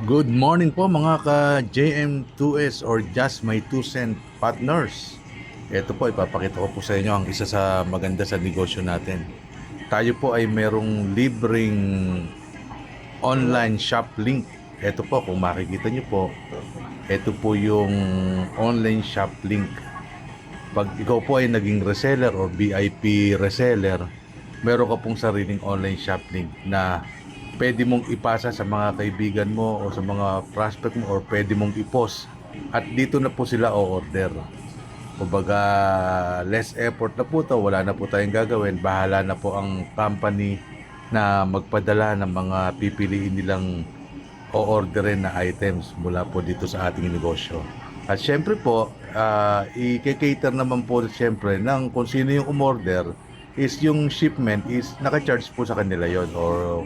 Good morning po mga ka-JM2S or Just My Two Cent Partners. Ito po, ipapakita ko po sa inyo ang isa sa maganda sa negosyo natin. Tayo po ay merong libreng online shop link. Ito po, kung makikita nyo po, ito po yung online shop link. Pag ikaw po ay naging reseller or VIP reseller, meron ka pong sariling online shop link na pwede mong ipasa sa mga kaibigan mo o sa mga prospect mo or pwede mong i-post. At dito na po sila o-order. Kumbaga, less effort na po to, wala na po tayong gagawin. Bahala na po ang company na magpadala ng mga pipiliin nilang o-orderin na items mula po dito sa ating negosyo. At syempre po, i-cater naman po syempre ng kung sino yung umorder is yung shipment is naka-charge po sa kanila yon or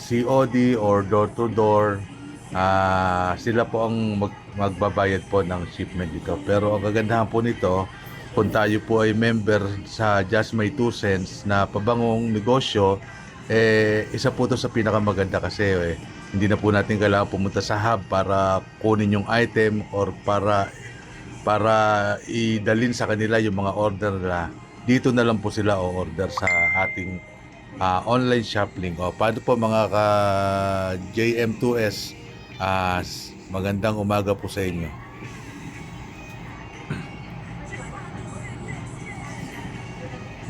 COD or door to door. Sila po ang magbabayad po ng shipment dito. Pero ang kagandahan po nito, kung tayo po ay member sa Just My Two Cents na pabangong negosyo, isa po to sa pinakamaganda kasi hindi na po natin kailangan pumunta sa hub para kunin yung item or para idalin sa kanila yung mga order nila. Dito na lang po sila o-order sa ating online shop link. O, paano po mga ka JM2S? Magandang umaga po sa inyo.